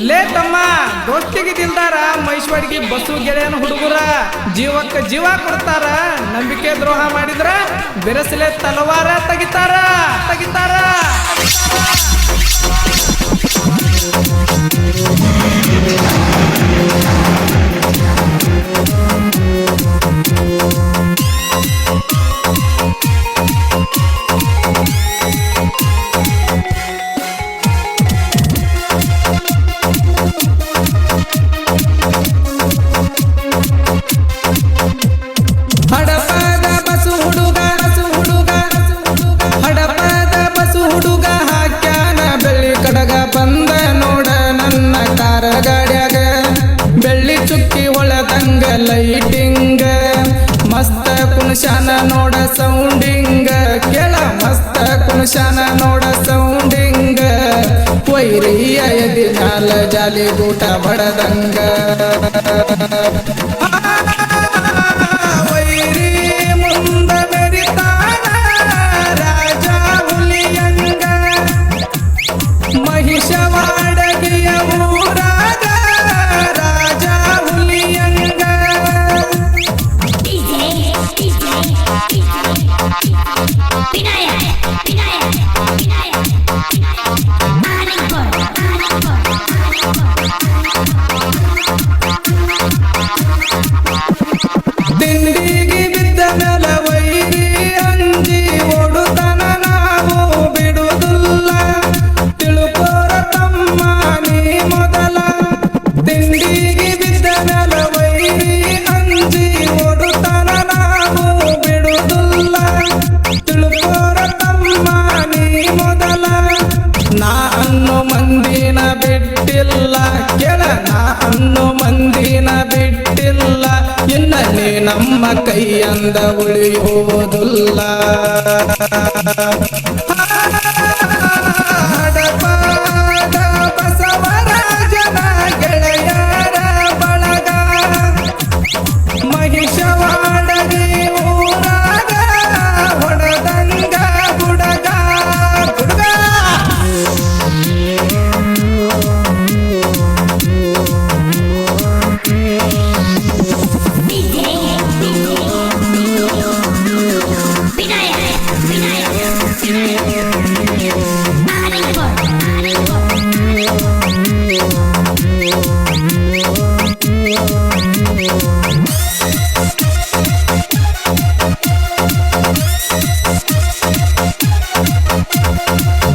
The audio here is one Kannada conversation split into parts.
ಲೇ ತಮ್ಮ ದೋಸ್ತಿಗೆ ದಿಲ್ದಾರ ಮೈಶ್ವರ್ಗಿ ಬಸ್ಸು ಗೆಳೆಯನ ಹುಡುಗರ ಜೀವಕ್ಕೆ ಜೀವ ಕೊಡ್ತಾರ. ನಂಬಿಕೆ ದ್ರೋಹ ಮಾಡಿದ್ರ ಬೆರೆಸಲೆ ತಲವಾರ ತೆಗಿತಾರ. ಹಡಪದ ಬಸು ಹುಡುಗ ಹಾಕ್ಯಾನ ಬೆಳ್ಳಿ ಕಡಗ ಬಂದ ನೋಡ ನನ್ನ ಕಾರ ಗಾಡ್ಯಾಗ. ಬೆಳ್ಳಿ ಚುಕ್ಕಿ ಒಳದಂಗ ಲೈಟಿಂಗ ಮಸ್ತ ಕುಣಶಾನ ನೋಡ ಸೌಂಡಿಂಗ. ಕೆಳ ಮಸ್ತ ಕುಣಶಾನ ನೋಡ ಸೌಂಡಿಂಗ. ವೈರಿಯ ಎದಿನಾಲ ಜಾಲಿ ಗೂಟ ಬಡದಂಗ. ಮಹಿಷವಾಡಗಿಯ ಊರಾಗ ರಾಜ ಹುಲಿಯಂಗ. ದಿಂಡಿಗೆ ಬಿದ್ದ ಮೇಲ ವೈರಿ ಅಂಜಿ ಓಡುತ್ತಾನ ನಾವು ಬಿಡುವುದಿಲ್ಲ. ತಿಳುಕೋರ ತಮ್ಮ ನೀ ಮೊದಲ. ದಿಂಡಿಗೆ ಬಿದ್ದ ಮೇಲ ವೈರಿ ಅಂಜಿ ಓಡುತ್ತಾನ ನಾವು ಬಿಡುವುದಿಲ್ಲ. ತಿಳುಕೋರ ತಮ್ಮ ನೀ ಮೊದಲ. ನಾ ಅನ್ನೋ ಮಂದಿನ ಬಿಟ್ಟಿಲ್ಲ. ಕೆಳ ನಾ ಅನ್ನೋ ಮಂದಿನ ಬಿಟ್ಟಿಲ್ಲ. ಇನ್ನ ನೀ ನಮ್ಮ ಕೈಯಂದ ಉಳಿಯುವುದಿಲ್ಲ. ಹಡಪದ ಬಸವರಾಜನ ಗೆಳೆಯರ ಬಳಗ. ಮಹಿಷವಾಡಗಿ ಊರಾಗ ಹೊಡೆದಂಗ ಗುಡಗ.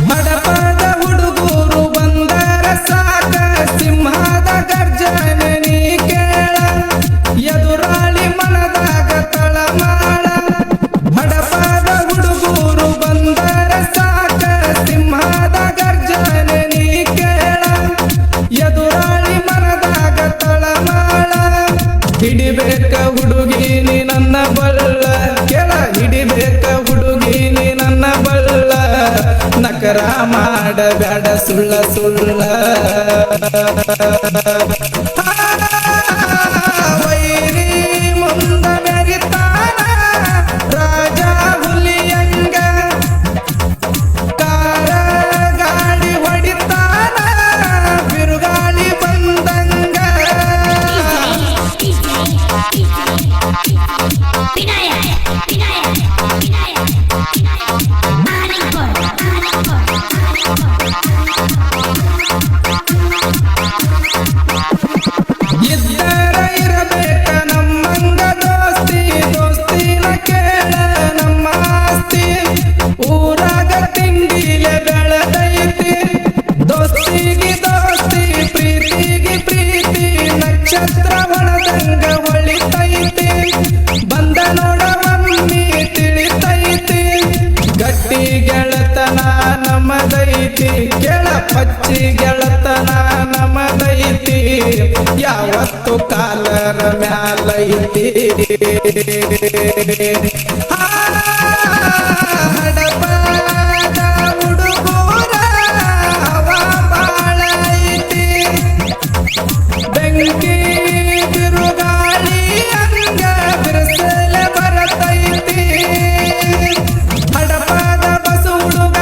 ಹಡಪದ ಹುಡುಗರು ಬಂದರ ಸಾಕ ಸಿಂಹದ ಗರ್ಜನೆ ನೀ ಕೇಳ. ಎದುರಾಳಿ ಮನದಾಗ ತಳಮಾಳ. ಹಡಪದ ಹುಡುಗರು ಬಂದರ ಸಾಕ ಸಿಂಹದ ಗರ್ಜನೆ ನೀ ಕೇಳ. ಎದುರಾಳಿ ಮನದಾಗ ತಳಮಾಳ. ಹಿಡಿಬೇಕ ಹುಡುಗಿ ನೀ ನನ್ನ ಬಳ್ಳ. ಕೆಳ ಹಿಡಿಬೇಕ ಹುಡುಗಿ ನೀ ನನ್ನ ಬಳ್ಳ. ನಕರ ಮಾಡಬೇಡ ಸುಳ್ಳ ಸುಳ್ಳ. ವೈರಿ ಮುಂದ ಮೆರಿತಾನ ರಾಜ ಹುಲಿಯಂಗ. ಕಾರ ಗಾಡಿ ಹೊಡಿತಾನ ಬಿರುಗಾಳಿ ಬಂದಂಗ. ಇದ್ದರ ಇರಬೇಕ ನಮ್ಮಂಗ ದೋಸ್ತಿ. ದೋಸ್ತಿನ ಕೇಳ ನಮ್ಮ ಆಸ್ತಿ. ಊರಾಗ ತಿಂಡಿಲೆ ಬೆಳೆದೈತಿ. ದೋಸ್ತಿಗೆ ದೋಸ್ತಿ ಪ್ರೀತಿಗೆ ಪ್ರೀತಿ. ನಕ್ಷತ್ರ ಹೊಳದಂಗ ಹೊಳಿತೈತಿ. ಬಂದ ನೋಡ ಮಮ್ಮಿ ತಿಳಿತೈತಿ. ಗಟ್ಟಿ ಗೆಳತನ ನಮದೈತಿ. ಕೆಳ ಪಚ್ಚಿ ಗೆಳತನ ನಮದೈತಿ. ಯಾವತ್ತು ಕಾಲರ ಮ್ಯಾಲೈತಿ. ಹಡಪದ ಹುಡುಗರ ಹವ ಬಾಳ ಐತಿ. ಬೆಂಕಿ ಬಿರುಗಾಳಿ ಹಂಗ ಬಿರುಸಲ ಬರತೈತಿ. ಹಡಪದ ಬಸು ಹುಡುಗ.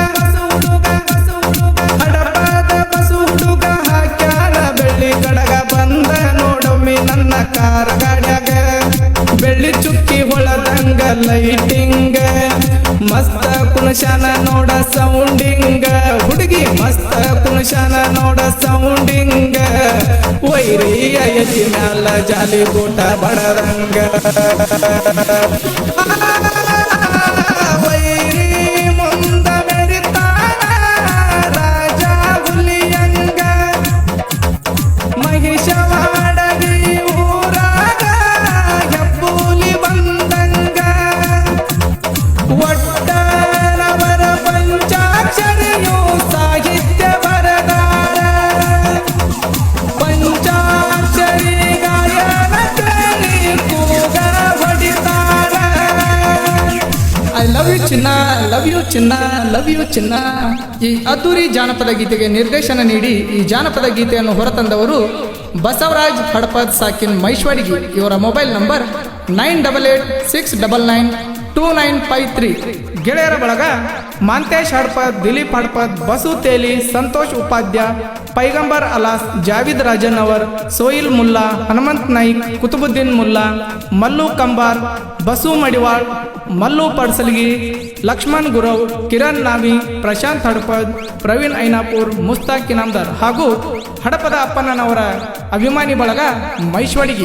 ಹಡಪದ ಬಸು ಹುಡುಗ ಹಾಕ್ಯಾನ ಕುಣಶಾನ ನೋಡ ಸೌಂಡಿಂಗ ಹುಡುಗಿ ಮಸ್ತ ಕುಣಶಾನ ನೋಡ ಸೌಂಡಿಂಗ ವೈರಿಯ ಎದಿ ಮ್ಯಾಲ ಜಾಲಿ ಗೂಟ ಬಡದಂಗ ವೈರಿ ಮುಂದ ಮೆರಿತಾನ ರಾಜ ಹುಲಿಯಂಗ ಮಹಿಷವಾಡಗಿ ಊರಾಗ ಹೆಬ್ಬೂಲಿ ಬಂದಂಗ ಒಟ್ಟರವರ ಪಂಚಾಕ್ಷರಿಯು ಸಾಹಿತ್ಯ ಬರದಾರ ಪಂಚಾಕ್ಷರಿ ಗಾಯನ ಕೇಳಿ ಕೂಗ ಹೊಡಿತಾರ ಐ ಲವ್ ಯು ಚಿನ್ನ ಲವ್ ಯು ಚಿನ್ನ ಲವ್ ಯು ಚಿನ್ನ. ಈ ಅದ್ದೂರಿ ಜಾನಪದ ಗೀತೆಗೆ ನಿರ್ದೇಶನ ನೀಡಿ ಈ ಜಾನಪದ ಗೀತೆಯನ್ನು ಹೊರತಂದವರು ಬಸವರಾಜ್ ಹಡಪದ್ ಸಾಕಿನ್ ಮೈಶ್ವಡಿಗಿ. ಇವರ ಮೊಬೈಲ್ ನಂಬರ್ 9886992953. ಗೆಳೆಯರ ಬಳಗ ಮಾಂತೇಶ್ ಹಡಪದ್, ದಿಲೀಪ್ ಹಡಪದ್, ಬಸು ತೇಲಿ, ಸಂತೋಷ್ ಉಪಾಧ್ಯ, ಪೈಗಂಬರ್ ಅಲಾಸ್, ಜಾವಿದ್ ರಾಜನ್ ಅವರ್, ಸೋಯಿಲ್ ಮುಲ್ಲಾ, ಹನುಮಂತ್ ನಾಯ್ಕ್, ಕುತುಬುದ್ದೀನ್ ಮುಲ್ಲಾ, ಮಲ್ಲು ಕಂಬಾರ್, ಬಸು ಮಡಿವಾಳ್, ಮಲ್ಲು ಪಡ್ಸಲ್ಗಿ, ಲಕ್ಷ್ಮಣ್ ಗುರವ್, ಕಿರಣ್ ನಾವಿ, ಪ್ರಶಾಂತ್ ಹಡಪದ್, ಪ್ರವೀಣ್ ಐನಾಪುರ್, ಮುಸ್ತಾಕ್ ಇನಾಮ್ದಾರ್ ಹಾಗೂ ಹಡಪದ ಅಪ್ಪಣ್ಣನವರ ಅಭಿಮಾನಿ ಬಳಗ ಮೈಶ್ವಡಿಗಿ.